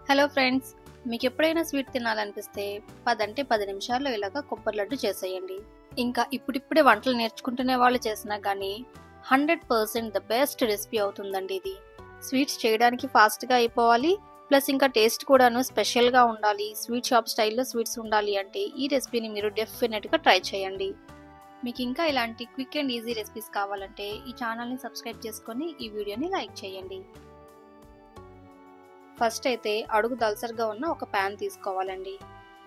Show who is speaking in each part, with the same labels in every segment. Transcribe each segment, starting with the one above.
Speaker 1: Hello friends, మీకు ఎప్పుడైనా sweet తినాలనిపిస్తే 10 నిమిషాల్లో ఇలాగా కొబ్బరి లడ్డు చేసేయండి. ఇంకా ఇప్పుడిప్పుడే వంటలు నేర్చుకుంటునే వాళ్ళు చేసినా కానీ 100% ద బెస్ట్ రెసిపీ అవుతుందండి ఇది. స్వీట్స్ చేయడానికి ఫాస్ట్గా అయిపోవాలి, ప్లస్ ఇంకా టేస్ట్ కూడాను స్పెషల్గా ఉండాలి, స్వీట్ షాప్ స్టైల్లో స్వీట్స్ ఉండాలి అంటే ఈ రెసిపీని మీరు డెఫినెట్గా ట్రై చేయండి. మీకు ఇంకా ఇలాంటి క్విక్ అండ్ ఈజీ రెసిపీస్ కావాలంటే ఈ ఛానల్ని సబ్స్క్రైబ్ చేసుకొని ఈ వీడియోని లైక్ చేయండి. ఫస్ట్ అయితే అడుగు దలసరిగా ఉన్న ఒక ప్యాన్ తీసుకోవాలండి.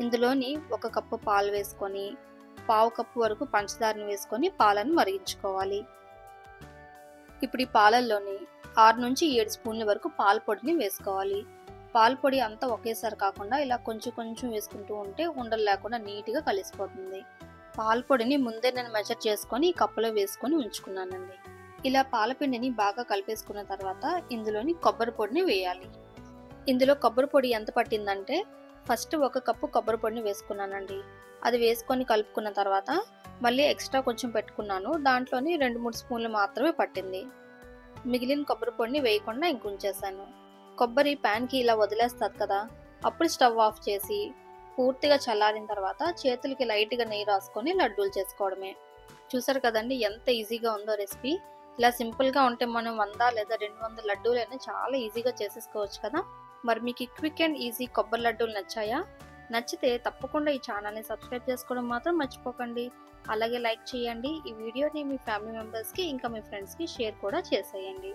Speaker 1: ఇందులోని 1 కప్పు పాలు వేసుకొని 1/2 కప్పు వరకు పంచదారని వేసుకొని పాలను మరిగించుకోవాలి. ఇప్పుడు ఈ పాలల్లోని 6 నుంచి 7 స్పూన్ల వరకు పాల పొడిని వేసుకోవాలి. పాల పొడి అంతా ఒకేసారి కాకుండా ఇలా కొంచెం కొంచెం వేసుకుంటూ ఉంటే ఉండలు లేకుండా నీట్గా కలిసిపోతుంది. పాల పొడిని ముందే నేను మెజర్ చేసుకొని ఈ కప్పులో వేసుకొని ఉంచుకున్నానండి. ఇలా పాలపిండిని బాగా కలిపేసుకున్న తర్వాత ఇందులోని కొబ్బరి పొడిని వేయాలి. ఇందులో కొబ్బరి పొడి ఎంత పట్టిందంటే ఫస్ట్ 1 కప్పు కొబ్బరి పొడిని వేసుకున్నానండి. అది వేసుకొని కలుపుకున్న తర్వాత మళ్ళీ ఎక్స్ట్రా కొంచెం పెట్టుకున్నాను. దాంట్లోని 2-3 స్పూన్లు మాత్రమే పట్టింది. మిగిలిన కొబ్బరి పొడిని వేయకుండా ఇంకుంచేసాను. కొబ్బరి ప్యాన్కి ఇలా వదిలేస్తుంది కదా, అప్పుడు స్టవ్ ఆఫ్ చేసి పూర్తిగా చల్లారిన తర్వాత చేతులకి లైట్గా నెయ్యి రాసుకొని లడ్డూలు చేసుకోవడమే. చూసారు కదండి ఎంత ఈజీగా ఉందో రెసిపీ. ఇలా సింపుల్గా ఉంటే మనం 100 లేదా 200 లడ్డూలైనా చాలా ఈజీగా చేసేసుకోవచ్చు కదా. మరి మీకు క్విక్ అండ్ ఈజీ కొబ్బరి లడ్డూలు నచ్చాయా? నచ్చితే తప్పకుండా ఈ ఛానల్ని సబ్స్క్రైబ్ చేసుకోవడం మాత్రం మర్చిపోకండి. అలాగే లైక్ చేయండి. ఈ వీడియోని మీ ఫ్యామిలీ మెంబర్స్కి ఇంకా మీ ఫ్రెండ్స్కి షేర్ కూడా చేసేయండి.